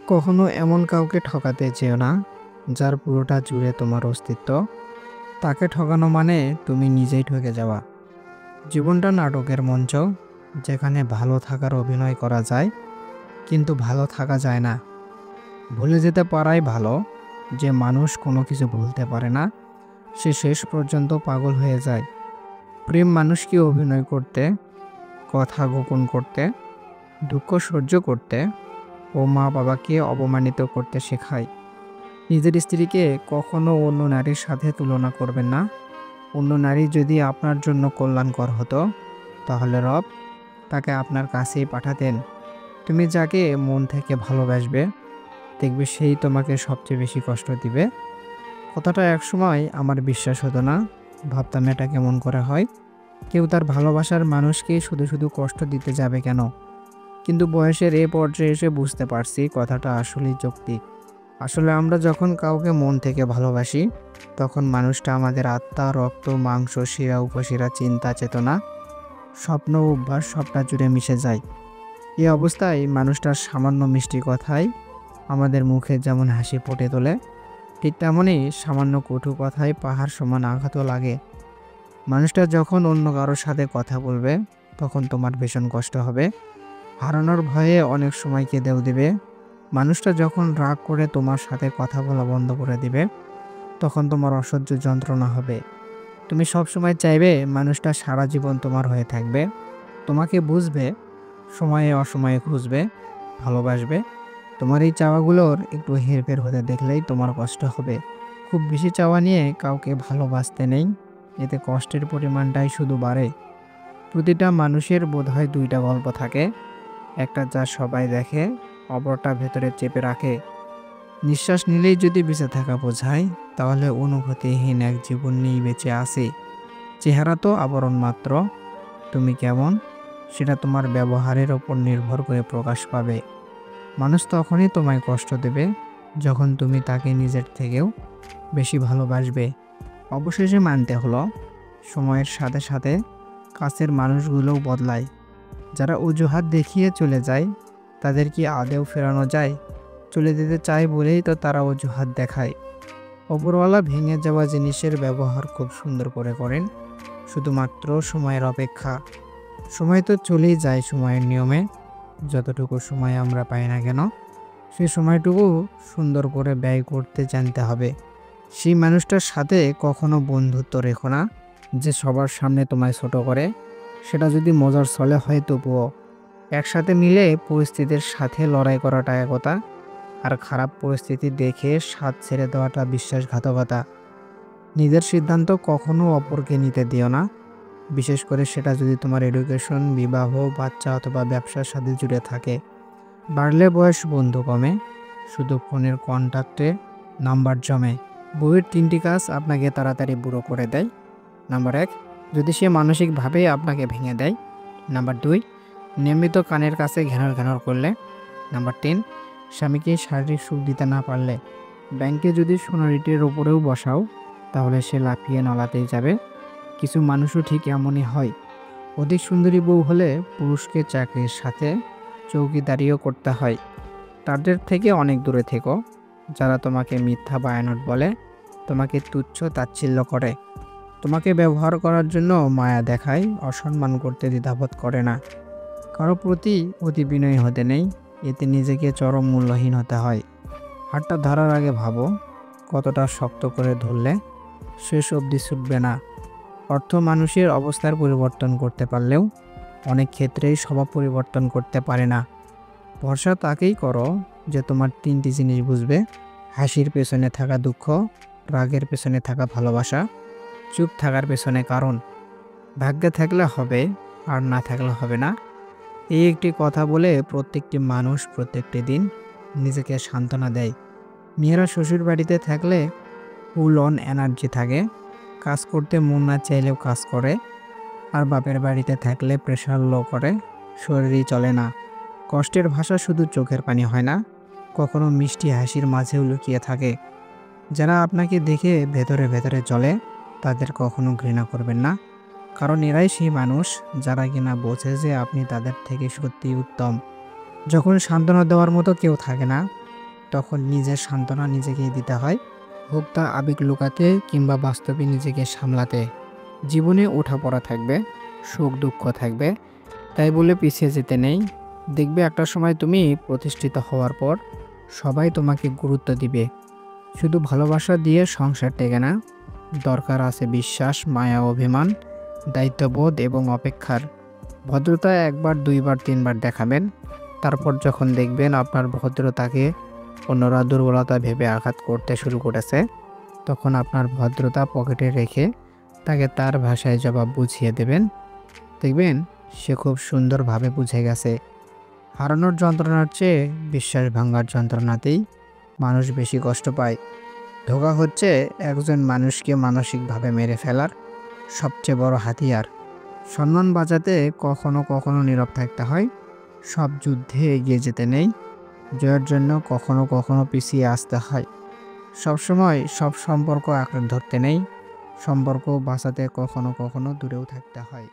কখনো এমন কাউকে ঠকাতে যেও না, যার পুরোটা জুড়ে তোমার অস্তিত্ব। তাকে ঠকানো মানে তুমি নিজেই ঠকে যাওয়া। জীবনটা নাটকের মঞ্চ, যেখানে ভালো থাকার অভিনয় করা যায়, কিন্তু ভালো থাকা যায় না। ভুলে যেতে পারাই ভালো। যে মানুষ কোনো কিছু ভুলতে পারে না, সে শেষ পর্যন্ত পাগল হয়ে যায়। প্রেম মানুষকে অভিনয় করতে, কথা গোপন করতে, দুঃখ সহ্য করতে ও মা বাবাকে অপমানিত করতে শেখায়। নিজের স্ত্রীকে কখনো অন্য নারীর সাথে তুলনা করবেন না। অন্য নারী যদি আপনার জন্য কল্যাণকর হতো, তাহলে রব তাকে আপনার কাছেই পাঠাতেন। তুমি যাকে মন থেকে ভালোবাসবে, দেখবে সেই তোমাকে সবচেয়ে বেশি কষ্ট দিবে। কথাটা একসময় আমার বিশ্বাস হতো না। ভাবতাম এটা কেমন করে হয়, কেউ তার ভালোবাসার মানুষকে শুধু শুধু কষ্ট দিতে যাবে কেন। কিন্তু বয়সের এ পর্যায়ে এসে বুঝতে পারছি কথাটা আসলেই যৌক্তিক। আসলে আমরা যখন কাউকে মন থেকে ভালোবাসি, তখন মানুষটা আমাদের আত্মা, রক্ত, মাংস, শিরা উপশিরা, চিন্তা, চেতনা, স্বপ্ন, অভ্যাস সবটা জুড়ে মিশে যায়। এই অবস্থায় মানুষটার সামান্য মিষ্টি কথায় আমাদের মুখে যেমন হাসি ফুটে তোলে, ঠিক তেমনই সামান্য কটু কথায় পাহাড় সমান আঘাতও লাগে। মানুষটা যখন অন্য কারোর সাথে কথা বলবে, তখন তোমার ভীষণ কষ্ট হবে। হারানোর ভয়ে অনেক সময় কেঁদেও দিবে। মানুষটা যখন রাগ করে তোমার সাথে কথা বলা বন্ধ করে দিবে, তখন তোমার অসহ্য যন্ত্রণা হবে। তুমি সবসময় চাইবে মানুষটা সারা জীবন তোমার হয়ে থাকবে, তোমাকে বুঝবে, সময়ে অসময়ে খুঁজবে, ভালোবাসবে। তোমার এই চাওয়াগুলোর একটু হেরফের হতে দেখলেই তোমার কষ্ট হবে। খুব বেশি চাওয়া নিয়ে কাউকে ভালোবাসতে নেই, এতে কষ্টের পরিমাণটাই শুধু বাড়ে। প্রতিটা মানুষের বোধহয় দুইটা গল্প থাকে, একটা যা সবাই দেখে, অপরটা ভেতরে চেপে রাখে। নিঃশ্বাস নিলেই যদি বেঁচে থাকা বোঝায়, তাহলে অনুভূতিহীন এক জীবন নিয়েই বেঁচে আছে। চেহারা তো আবরণ মাত্র। তুমি কেমন, সেটা তোমার ব্যবহারের ওপর নির্ভর করে প্রকাশ পাবে। মানুষ তখনই তোমায় কষ্ট দেবে, যখন তুমি তাকে নিজের থেকেও বেশি ভালোবাসবে। অবশেষে মানতে হলো, সময়ের সাথে সাথে কাছের মানুষগুলোও বদলায়। যারা অজুহাত দেখিয়ে চলে যায়, তাদের কি আদেও ফেরানো যায়? চলে যেতে চায় বলেই তো তারা অজুহাত দেখায়। ওপরওয়ালা ভেঙে যাওয়া জিনিসের ব্যবহার খুব সুন্দর করে করেন, শুধুমাত্র সময়ের অপেক্ষা। সময় তো চলেই যায় সময়ের নিয়মে। যতটুকু সময় আমরা পাই না কেন, সেই সময়টুকু সুন্দর করে ব্যয় করতে জানতে হবে। সেই মানুষটার সাথে কখনো বন্ধুত্ব রেখো না, যে সবার সামনে তোমায় ছোট করে। সেটা যদি মজার ছলে হয় তবুও। একসাথে মিলে পরিস্থিতির সাথে লড়াই করাটা একতা, আর খারাপ পরিস্থিতি দেখে সাথ ছেড়ে দেওয়াটা বিশ্বাসঘাতকতা। নিজের সিদ্ধান্ত কখনো অপরকে নিতে দিও না, বিশেষ করে সেটা যদি তোমার এডুকেশন, বিবাহ, বাচ্চা অথবা ব্যবসার সাথে জুড়ে থাকে। বাড়লে বয়স বন্ধু কমে, শুধু ফোনের কন্ট্যাক্টে নাম্বার জমে। বইয়ের 3টি কাজ আপনাকে তাড়াতাড়ি বুড়ো করে দেয়। নাম্বার 1, যদি সে মানসিকভাবে আপনাকে ভেঙে দেয়। নাম্বার 2, নিয়মিত কানের কাছে ঘ্যানর ঘ্যানর করলে। নাম্বার 3, স্বামীকে শারীরিক সুখ দিতে না পারলে। ব্যাংকে যদি সোনারিটির ওপরেও বসাও, তাহলে সে লাফিয়ে নলাতেই যাবে। কিছু মানুষও ঠিক এমনই হয়। অধিক সুন্দরী বউ হলে পুরুষকে চাকরির সাথে চৌকিদারিও করতে হয়। তাদের থেকে অনেক দূরে থেকো, যারা তোমাকে মিথ্যা বায়ানত বলে, তোমাকে তুচ্ছ তাচ্ছিল্য করে, তোমাকে ব্যবহার করার জন্য মায়া দেখায়, অসম্মান করতে দ্বিধাবোধ করে না। কারো প্রতি অতি বিনয়ী হতে নেই, এতে নিজেকে চরম মূল্যহীন হতে হয়। হাতটা ধরার আগে ভাবো, কতটা শক্ত করে ধরলে শেষ অবধি ছুটবে না। অর্থ মানুষের অবস্থার পরিবর্তন করতে পারলেও অনেক ক্ষেত্রেই স্বভাব পরিবর্তন করতে পারে না। ভরসা তাকেই করো যে তোমার 3টি জিনিস বুঝবে: হাসির পেছনে থাকা দুঃখ, রাগের পেছনে থাকা ভালোবাসা, চুপ থাকার পেছনে কারণ। ভাগ্যে থাকলে হবে, আর না থাকলে হবে না। এই একটি কথা বলে প্রত্যেকটি মানুষ প্রত্যেকটি দিন নিজেকে সান্ত্বনা দেয়। মেয়েরা শ্বশুর বাড়িতে থাকলে ফুল অন এনার্জি থাকে, কাজ করতে মন না চাইলেও কাজ করে। আর বাপের বাড়িতে থাকলে প্রেশার লো করে, শরীরই চলে না। কষ্টের ভাষা শুধু চোখের পানি হয় না, কখনো মিষ্টি হাসির মাঝেও লুকিয়ে থাকে। যারা আপনাকে দেখে ভেতরে ভেতরে চলে, তাদের কখনো ঘৃণা করবেন না, কারণ এরাই সেই মানুষ যারা কিনা বোঝে যে আপনি তাদের থেকে সত্যিই উত্তম। যখন সান্ত্বনা দেওয়ার মতো কেউ থাকে না, তখন নিজের সান্ত্বনা নিজেকেই দিতে হয়, হোক তা আবেগ লুকাতে কিংবা বাস্তবে নিজেকে সামলাতে। জীবনে ওঠাপড়া থাকবে, সুখ দুঃখ থাকবে, তাই বলে পিছিয়ে যেতে নেই। দেখবে একটা সময় তুমি প্রতিষ্ঠিত হওয়ার পর সবাই তোমাকে গুরুত্ব দিবে। শুধু ভালোবাসা দিয়ে সংসার টেকে না, দরকার আছে বিশ্বাস, মায়া, অভিমান, দায়িত্ববোধ এবং অপেক্ষার। ভদ্রতা একবার, দুইবার, তিনবার দেখাবেন, তারপর যখন দেখবেন আপনার ভদ্রতাকে অন্যরা দুর্বলতা ভেবে আঘাত করতে শুরু করেছে, তখন আপনার ভদ্রতা পকেটে রেখে তাকে তার ভাষায় জবাব বুঝিয়ে দেবেন। দেখবেন সে খুব সুন্দরভাবে বুঝে গেছে। হারানোর যন্ত্রণার চেয়ে বিশ্বাস ভাঙার যন্ত্রণাতেই মানুষ বেশি কষ্ট পায়। ধোঁকা হচ্ছে একজন মানুষকে মানসিকভাবে মেরে ফেলার সবচেয়ে বড় হাতিয়ার। সম্মান বাঁচাতে কখনো কখনো নীরব থাকতে হয়। সব যুদ্ধে এগিয়ে যেতে নেই, জয়ের জন্য কখনো কখনো পিছিয়ে আসতে হয়। সবসময় সব সম্পর্ক আঁকড়ে ধরতে নেই, সম্পর্ক বাঁচাতে কখনো কখনো দূরেও থাকতে হয়।